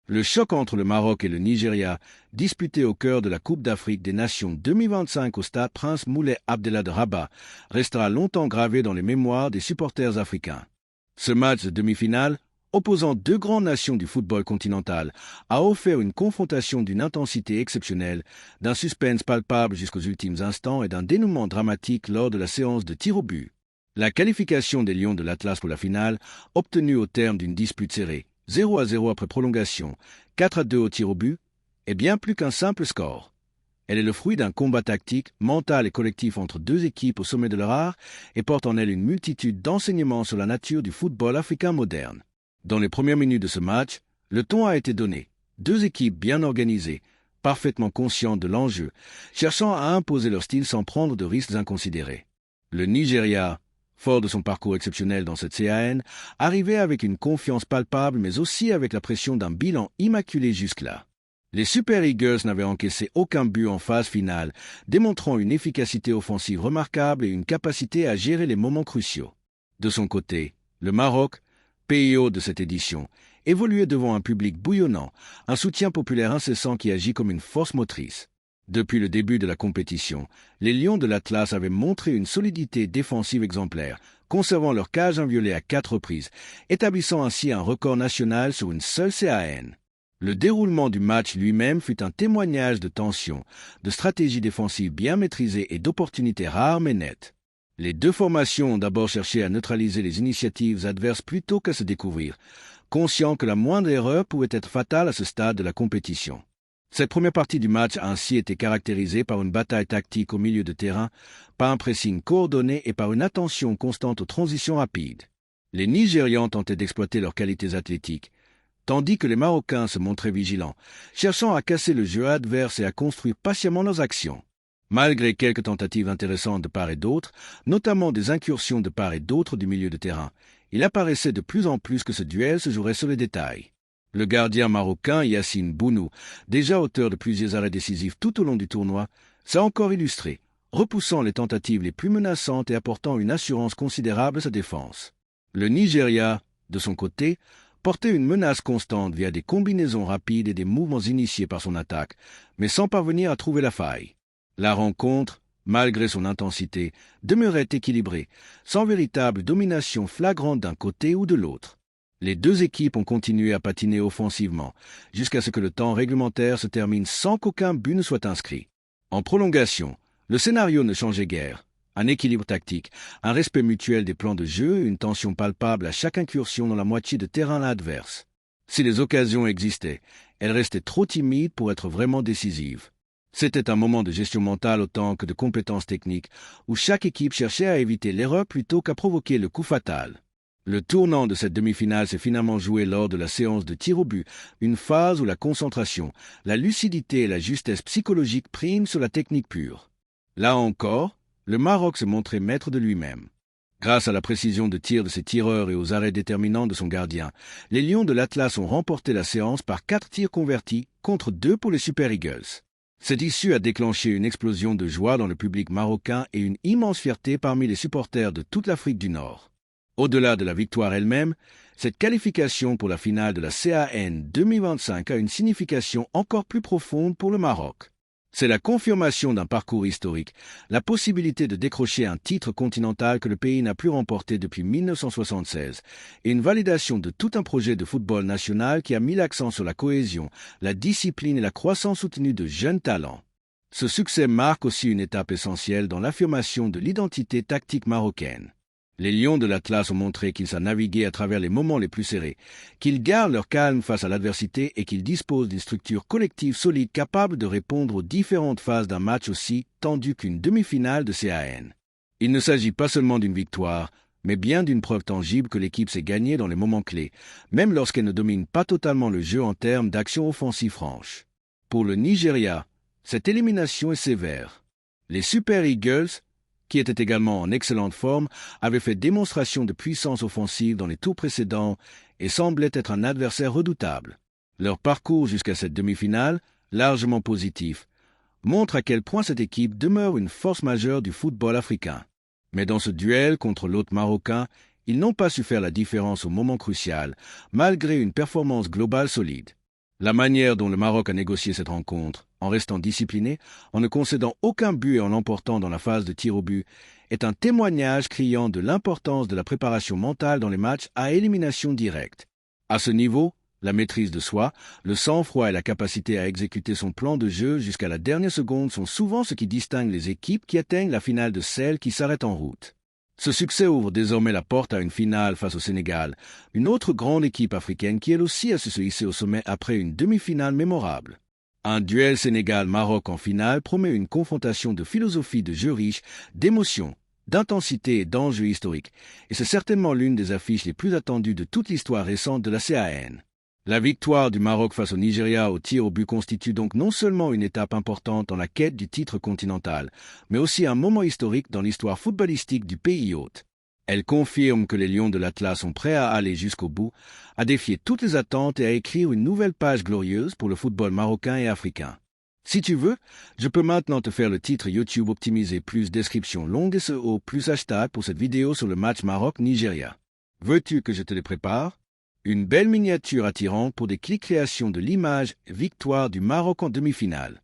Le choc entre le Maroc et le Nigeria, disputé au cœur de la Coupe d'Afrique des Nations 2025 au stade Prince Moulay Abdellah de Rabat, restera longtemps gravé dans les mémoires des supporters africains. Ce match de demi-finale, opposant deux grandes nations du football continental, a offert une confrontation d'une intensité exceptionnelle, d'un suspense palpable jusqu'aux ultimes instants et d'un dénouement dramatique lors de la séance de tir au but. La qualification des Lions de l'Atlas pour la finale, obtenue au terme d'une dispute serrée, 0-0 après prolongation, 4-2 au tir au but, est bien plus qu'un simple score. Elle est le fruit d'un combat tactique, mental et collectif entre deux équipes au sommet de leur art et porte en elle une multitude d'enseignements sur la nature du football africain moderne. Dans les premières minutes de ce match, le ton a été donné. Deux équipes bien organisées, parfaitement conscientes de l'enjeu, cherchant à imposer leur style sans prendre de risques inconsidérés. Le Nigeria, fort de son parcours exceptionnel dans cette CAN, arrivait avec une confiance palpable mais aussi avec la pression d'un bilan immaculé jusque-là. Les Super Eagles n'avaient encaissé aucun but en phase finale, démontrant une efficacité offensive remarquable et une capacité à gérer les moments cruciaux. De son côté, le Maroc, pays hôte de cette édition, évoluait devant un public bouillonnant, un soutien populaire incessant qui agit comme une force motrice. Depuis le début de la compétition, les Lions de l'Atlas avaient montré une solidité défensive exemplaire, conservant leur cage inviolée à 4 reprises, établissant ainsi un record national sur une seule CAN. Le déroulement du match lui-même fut un témoignage de tension, de stratégie défensive bien maîtrisée et d'opportunités rares mais nettes. Les deux formations ont d'abord cherché à neutraliser les initiatives adverses plutôt qu'à se découvrir, conscients que la moindre erreur pouvait être fatale à ce stade de la compétition. Cette première partie du match a ainsi été caractérisée par une bataille tactique au milieu de terrain, par un pressing coordonné et par une attention constante aux transitions rapides. Les Nigérians tentaient d'exploiter leurs qualités athlétiques, tandis que les Marocains se montraient vigilants, cherchant à casser le jeu adverse et à construire patiemment leurs actions. Malgré quelques tentatives intéressantes de part et d'autre, notamment des incursions de part et d'autre du milieu de terrain, il apparaissait de plus en plus que ce duel se jouerait sur les détails. Le gardien marocain Yassine Bounou, déjà auteur de plusieurs arrêts décisifs tout au long du tournoi, s'est encore illustré, repoussant les tentatives les plus menaçantes et apportant une assurance considérable à sa défense. Le Nigeria, de son côté, portait une menace constante via des combinaisons rapides et des mouvements initiés par son attaque, mais sans parvenir à trouver la faille. La rencontre, malgré son intensité, demeurait équilibrée, sans véritable domination flagrante d'un côté ou de l'autre. Les deux équipes ont continué à patiner offensivement, jusqu'à ce que le temps réglementaire se termine sans qu'aucun but ne soit inscrit. En prolongation, le scénario ne changeait guère. Un équilibre tactique, un respect mutuel des plans de jeu et une tension palpable à chaque incursion dans la moitié de terrain adverse. Si les occasions existaient, elles restaient trop timides pour être vraiment décisives. C'était un moment de gestion mentale autant que de compétences techniques, où chaque équipe cherchait à éviter l'erreur plutôt qu'à provoquer le coup fatal. Le tournant de cette demi-finale s'est finalement joué lors de la séance de tir au but, une phase où la concentration, la lucidité et la justesse psychologique priment sur la technique pure. Là encore, le Maroc se montrait maître de lui-même. Grâce à la précision de tir de ses tireurs et aux arrêts déterminants de son gardien, les Lions de l'Atlas ont remporté la séance par 4 tirs convertis contre 2 pour les Super Eagles. Cette issue a déclenché une explosion de joie dans le public marocain et une immense fierté parmi les supporters de toute l'Afrique du Nord. Au-delà de la victoire elle-même, cette qualification pour la finale de la CAN 2025 a une signification encore plus profonde pour le Maroc. C'est la confirmation d'un parcours historique, la possibilité de décrocher un titre continental que le pays n'a plus remporté depuis 1976, et une validation de tout un projet de football national qui a mis l'accent sur la cohésion, la discipline et la croissance soutenue de jeunes talents. Ce succès marque aussi une étape essentielle dans l'affirmation de l'identité tactique marocaine. Les Lions de l'Atlas ont montré qu'ils savent naviguer à travers les moments les plus serrés, qu'ils gardent leur calme face à l'adversité et qu'ils disposent d'une structure collective solide capable de répondre aux différentes phases d'un match aussi tendu qu'une demi-finale de CAN. Il ne s'agit pas seulement d'une victoire, mais bien d'une preuve tangible que l'équipe s'est gagnée dans les moments clés, même lorsqu'elle ne domine pas totalement le jeu en termes d'action offensive franche. Pour le Nigeria, cette élimination est sévère. Les Super Eagles, qui était également en excellente forme, avait fait démonstration de puissance offensive dans les tours précédents et semblait être un adversaire redoutable. Leur parcours jusqu'à cette demi-finale, largement positif, montre à quel point cette équipe demeure une force majeure du football africain. Mais dans ce duel contre l'hôte marocain, ils n'ont pas su faire la différence au moment crucial, malgré une performance globale solide. La manière dont le Maroc a négocié cette rencontre, en restant discipliné, en ne concédant aucun but et en l'emportant dans la phase de tir au but, est un témoignage criant de l'importance de la préparation mentale dans les matchs à élimination directe. À ce niveau, la maîtrise de soi, le sang-froid et la capacité à exécuter son plan de jeu jusqu'à la dernière seconde sont souvent ce qui distingue les équipes qui atteignent la finale de celles qui s'arrêtent en route. Ce succès ouvre désormais la porte à une finale face au Sénégal, une autre grande équipe africaine qui elle aussi a su se hisser au sommet après une demi-finale mémorable. Un duel Sénégal-Maroc en finale promet une confrontation de philosophie de jeu riche, d'émotions, d'intensité et d'enjeux historiques, et c'est certainement l'une des affiches les plus attendues de toute l'histoire récente de la CAN. La victoire du Maroc face au Nigeria au tir au but constitue donc non seulement une étape importante dans la quête du titre continental, mais aussi un moment historique dans l'histoire footballistique du pays hôte. Elle confirme que les Lions de l'Atlas sont prêts à aller jusqu'au bout, à défier toutes les attentes et à écrire une nouvelle page glorieuse pour le football marocain et africain. Si tu veux, je peux maintenant te faire le titre YouTube optimisé plus description longue SEO plus hashtag pour cette vidéo sur le match Maroc-Nigeria. Veux-tu que je te les prépare? Une belle miniature attirante pour des clics création de l'image victoire du Maroc en demi-finale.